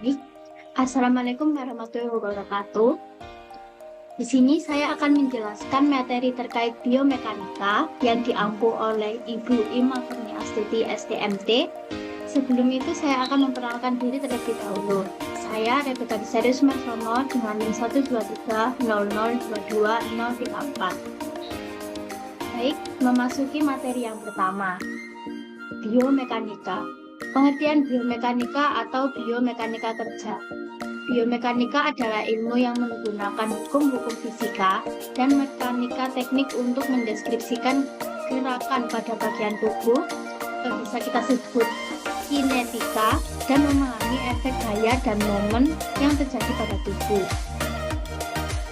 Baik, Assalamualaikum warahmatullahi wabarakatuh. Di sini saya akan menjelaskan materi terkait biomekanika yang diampu oleh Ibu Ima Kurniastuti STMT. Sebelum itu saya akan memperkenalkan diri terlebih dahulu. Saya Rebecca Disarius Marsono dengan NIM 12300220034. Baik, memasuki materi yang pertama. Biomekanika. Pengertian biomekanika atau biomekanika kerja. Biomekanika adalah ilmu yang menggunakan hukum-hukum fisika dan mekanika teknik untuk mendeskripsikan gerakan pada bagian tubuh, yang bisa kita sebut kinetika, dan memahami efek gaya dan momen yang terjadi pada tubuh.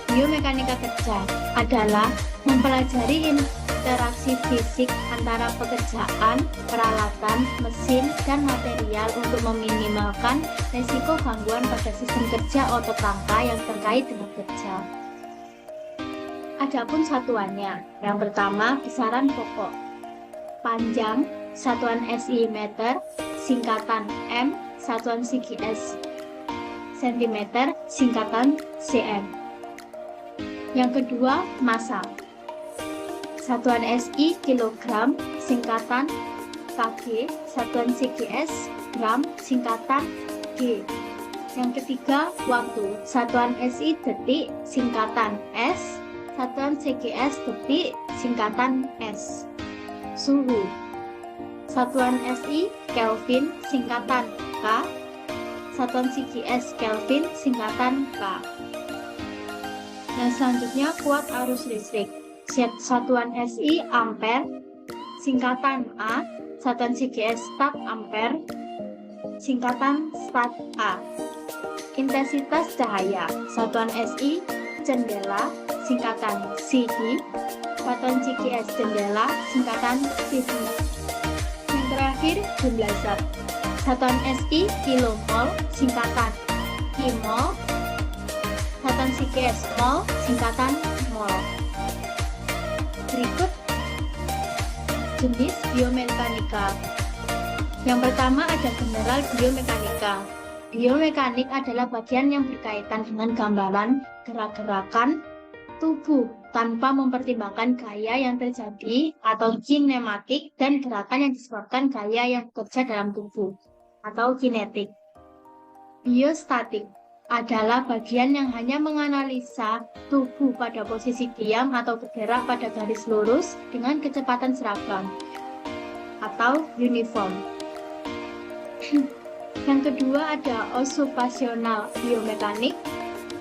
Biomekanika kerja adalah mempelajari interaksi fisik antara pekerjaan, peralatan, mesin, dan material untuk meminimalkan risiko gangguan pada sistem kerja otot rangka yang terkait dengan kerja. Adapun satuannya, yang pertama kisaran pokok. Panjang, satuan SI meter, singkatan M, satuan segi S, sentimeter, singkatan cm. Yang kedua, massa. Satuan SI kilogram, singkatan kg, satuan CGS gram, singkatan G. Yang ketiga, waktu. Satuan SI detik, singkatan S, satuan CGS detik, singkatan S. Suhu. Satuan SI Kelvin, singkatan K, satuan CGS Kelvin, singkatan K. Dan selanjutnya kuat arus listrik. Satuan SI ampere, singkatan A, satuan CGS stat ampere, singkatan stat A. Intensitas cahaya. Satuan SI jendela, singkatan CD, satuan CGS jendela, singkatan CD. Yang terakhir, jumlah zat. Satuan SI kilomol, singkatan kimol, satuan CGS mol, singkatan mol. Berikut jenis biomekanika. Yang pertama ada general biomekanika. Biomekanik adalah bagian yang berkaitan dengan gambaran gerak-gerakan tubuh tanpa mempertimbangkan gaya yang terjadi atau kinematik dan gerakan yang disebabkan gaya yang bekerja dalam tubuh atau kinetik. Biostatik adalah bagian yang hanya menganalisa tubuh pada posisi diam atau bergerak pada garis lurus dengan kecepatan seragam atau uniform. Yang kedua ada okupasional biomekanik,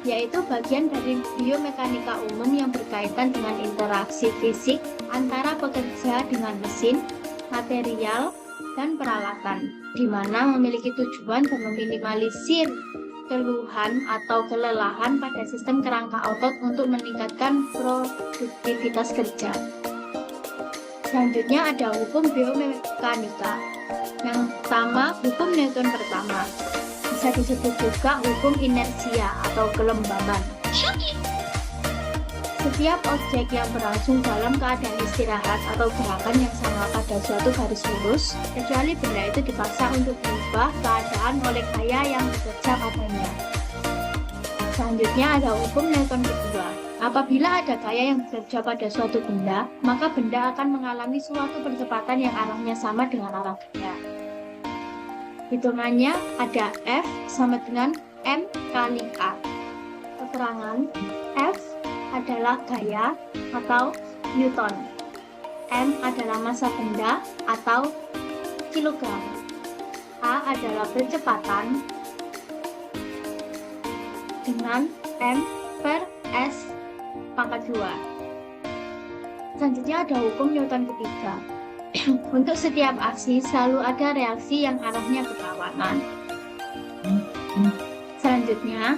yaitu bagian dari biomekanika umum yang berkaitan dengan interaksi fisik antara pekerja dengan mesin, material, dan peralatan, di mana memiliki tujuan dan meminimalisir keluhan atau kelelahan pada sistem kerangka otot untuk meningkatkan produktivitas kerja. Selanjutnya ada hukum biomekanika. Yang pertama, hukum Newton pertama. Bisa disebut juga hukum inersia atau kelembaban. Setiap objek yang berlangsung dalam keadaan istirahat atau gerakan yang sama pada suatu garis lurus, kecuali benda itu dipaksa untuk berubah keadaan oleh gaya yang bekerja padanya. Selanjutnya ada hukum Newton kedua. Apabila ada gaya yang bekerja pada suatu benda, maka benda akan mengalami suatu percepatan yang arahnya sama dengan arah gaya. Hitungannya ada F sama dengan M kali A. Keterangan F adalah gaya atau Newton. M adalah massa benda atau kilogram. A adalah percepatan dengan M per S pangkat 2. Selanjutnya ada hukum Newton ketiga. Untuk setiap aksi selalu ada reaksi yang arahnya berlawanan. Selanjutnya,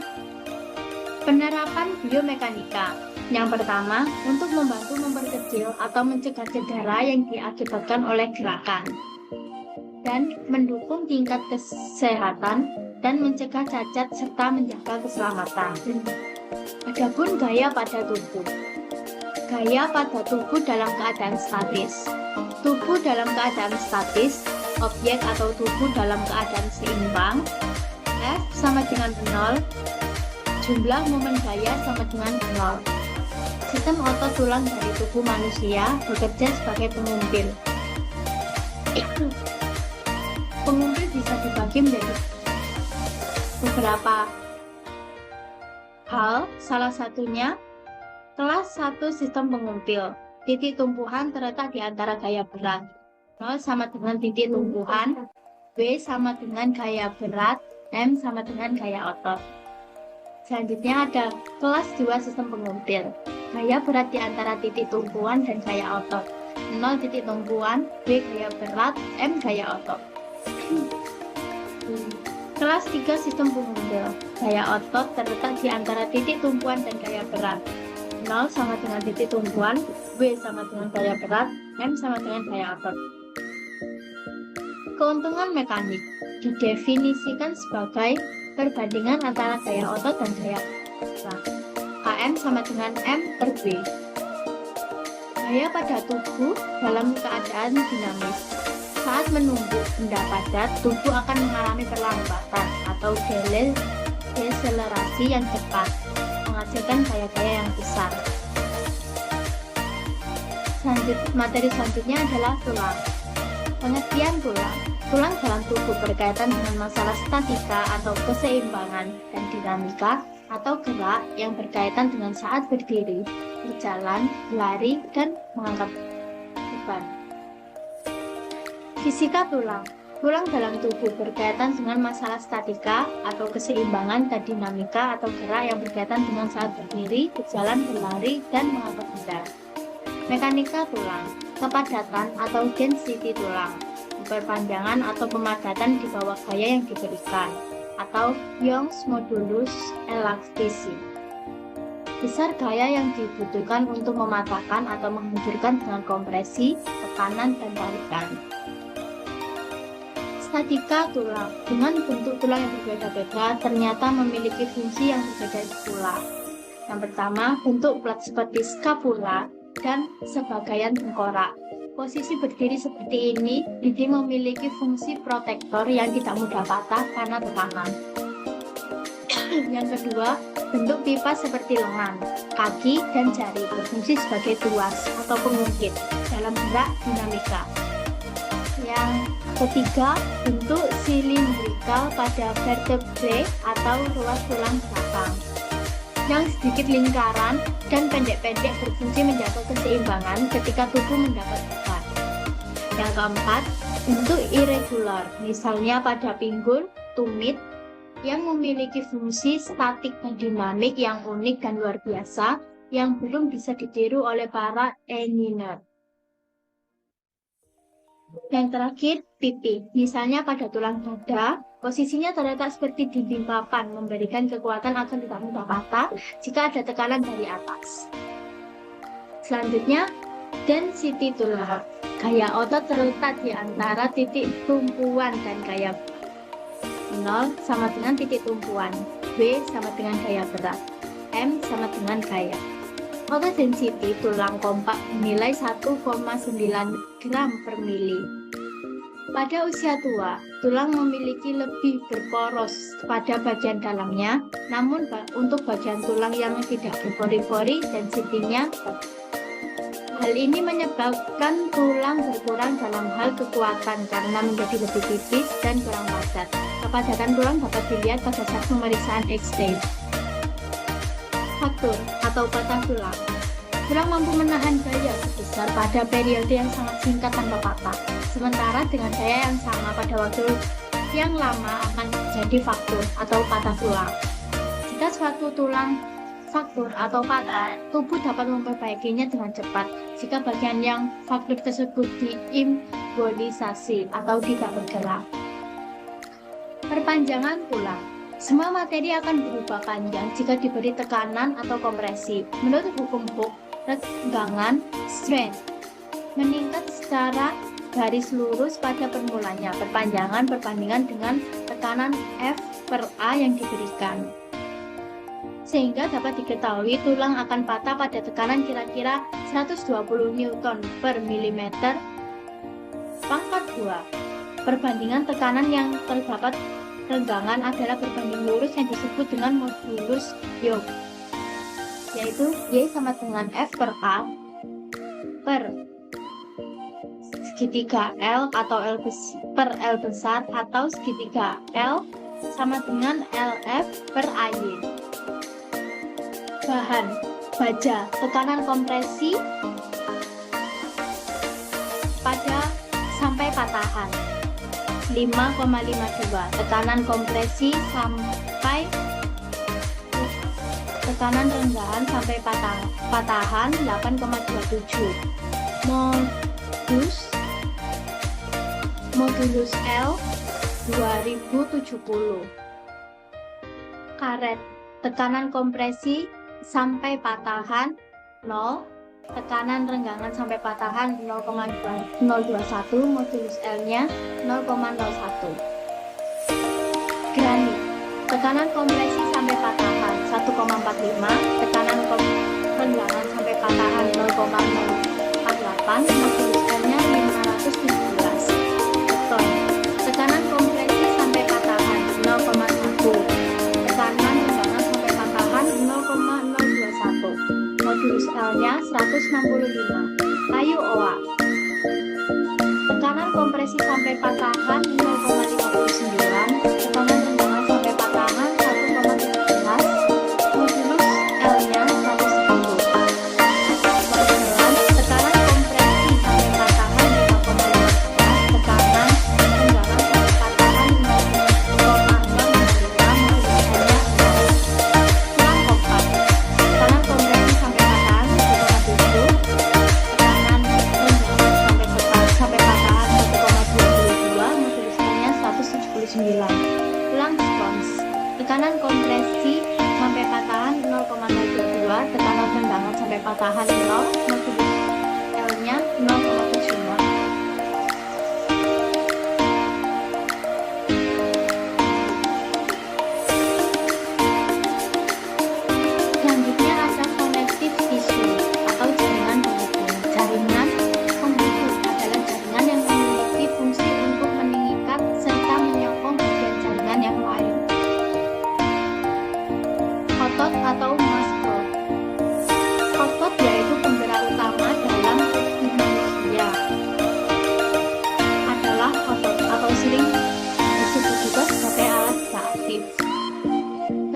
penerapan biomekanika. Yang pertama, untuk membantu memperkecil atau mencegah cedera yang diakibatkan oleh gerakan dan mendukung tingkat kesehatan dan mencegah cacat serta menjaga keselamatan. Adapun gaya pada tubuh. Gaya pada tubuh dalam keadaan statis. Tubuh dalam keadaan statis, objek atau tubuh dalam keadaan seimbang, F sama dengan 0, jumlah momen gaya sama dengan 0. Sistem otot tulang dari tubuh manusia bekerja sebagai pengumpil. Pengumpil bisa dibagi menjadi beberapa hal, salah satunya kelas 1 sistem pengumpil. Titik tumpuhan terletak di antara gaya berat. 0 sama dengan titik tumpuhan, W sama dengan gaya berat, M sama dengan gaya otot. Selanjutnya ada kelas 2 sistem pengumpil. Gaya berat di antara titik tumpuan dan gaya otot. 0 titik tumpuan, W gaya berat, M gaya otot. Kelas 3 sistem pengumpil. Gaya otot terletak di antara titik tumpuan dan gaya berat. 0 sama dengan titik tumpuan, W sama dengan gaya berat, M sama dengan gaya otot. Keuntungan mekanik didefinisikan sebagai perbandingan antara gaya otot dan gaya berat. Km sama dengan M per W. Gaya pada tubuh dalam keadaan dinamis. Saat menunggu benda padat, tubuh akan mengalami perlambatan atau deselerasi yang cepat, menghasilkan gaya-gaya yang besar. Materi selanjutnya adalah tulang. Pengertian tulang. Tulang dalam tubuh berkaitan dengan masalah statika atau keseimbangan dan dinamika atau gerak yang berkaitan dengan saat berdiri, berjalan, berlari, dan mengangkat beban. Fisika tulang. Tulang dalam tubuh berkaitan dengan masalah statika atau keseimbangan dan dinamika atau gerak yang berkaitan dengan saat berdiri, berjalan, berlari, dan mengangkat benda. Mekanika tulang. Kepadatan atau density tulang. Perpanjangan atau pemadatan di bawah gaya yang diberikan, atau Young's modulus elasticity. Besar gaya yang dibutuhkan untuk mematahkan atau menghancurkan dengan kompresi, tekanan, dan tarikan. Statika tulang. Dengan bentuk tulang yang berbeda-beda, ternyata memiliki fungsi yang berbeda pula. Yang pertama, bentuk plat seperti skapula dan sebagian tengkorak. Posisi berdiri seperti ini, didi memiliki fungsi protektor yang tidak mudah patah karena tekanan. Yang kedua, bentuk pipa seperti lengan, kaki, dan jari berfungsi sebagai tuas atau pengungkit dalam gerak dinamika. Yang ketiga, bentuk silindrikal pada vertebrae atau ruas tulang belakang. Yang sedikit lingkaran dan pendek-pendek berfungsi menjaga keseimbangan ketika tubuh mendapat beban. Yang keempat, bentuk irregular, misalnya pada pinggul, tumit, yang memiliki fungsi statik dan dinamik yang unik dan luar biasa, yang belum bisa ditiru oleh para engineer. Yang terakhir, pipi, misalnya pada tulang dada, posisinya terletak seperti dinding papan, memberikan kekuatan agar tidak mudah patah jika ada tekanan dari atas. Selanjutnya, density tulang. Gaya otot terletak di antara titik tumpuan dan gaya 0 sama dengan titik tumpuan, W sama dengan gaya berat, M sama dengan gaya. Otot density tulang kompak bernilai 1,9 gram per mili. Pada usia tua, tulang memiliki lebih berporos pada bagian dalamnya, namun untuk bagian tulang yang tidak berpori-pori, density-nya. Hal ini menyebabkan tulang berkurang dalam hal kekuatan karena menjadi lebih tipis dan kurang padat. Kepadatan tulang dapat dilihat pada saat pemeriksaan X-ray. Faktur atau patah tulang. Tulang mampu menahan gaya sebesar pada periode yang sangat singkat tanpa patah. Sementara dengan gaya yang sama pada waktu yang lama akan terjadi faktur atau patah tulang. Jika suatu tulang faktur atau patah, tubuh dapat memperbaikinya dengan cepat jika bagian yang faktur tersebut diimmobilisasi atau tidak bergerak. Perpanjangan tulang. Semua materi akan berubah panjang jika diberi tekanan atau kompresi. Menurut hukum Hooke, renggangan strength meningkat secara garis lurus pada permulanya. Perpanjangan berbandingan dengan tekanan F per A yang diberikan. Sehingga dapat diketahui tulang akan patah pada tekanan kira-kira 120 Newton per milimeter pangkat 2. Perbandingan tekanan yang terdapat renggangan adalah berbanding lurus yang disebut dengan modulus Young, yaitu Y sama dengan F per A per segitiga L atau per L besar atau segitiga L sama dengan LF per AY. Bahan baja, tekanan kompresi pada sampai patahan 5,52, tekanan kompresi sampai tekanan renggahan sampai patahan 8,27, modulus L 2070. Karet, tekanan kompresi sampai patahan 0, tekanan renggangan sampai patahan 0,021, modulus L-nya 0,01. Granit, tekanan kompresi sampai patahan 1,45, tekanan renggangan sampai patahan 0,048, modulus L-nya 517. Beton, tekanan kompresi sampai patahan 0,1, tekanan renggangan sampai patahan 0,021, modulus L-nya 165. Kayu oak, tekanan kompresi sampai patahan 0,59, tekanan renggangan sampai patahan 1,17, modulus L-nya 110. Modelan, tekanan kompresi sampai patahan 5,15, tekanan renggangan sampai patahan 0,055, modulus L-nya 0. Tulang kompas, tekanan kompresi sampai patahan 1,7, tekanan renggangan sampai patahan 1,22, modulus L-nya 179. Tulang spons, tekanan kompresi sampai patahan 0,022, tekanan renggangan sampai patahan 0, modulus L-nya 0,75. Selanjutnya ada konektif tisu atau jaringan penghubung. Jaringan penghubung adalah jaringan yang memiliki fungsi untuk mengikat serta menyokong bagian jaringan yang lain. Otot atau muscle. Otot yaitu penggerak utama dalam tubuh manusia. Adalah otot atau sering disebut juga sebagai alat gerak aktif.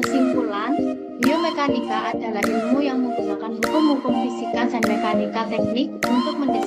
Kesimpulan, biomekanika adalah ilmu yang menggunakan hukum-hukum fisika dan mekanika teknik untuk mendesain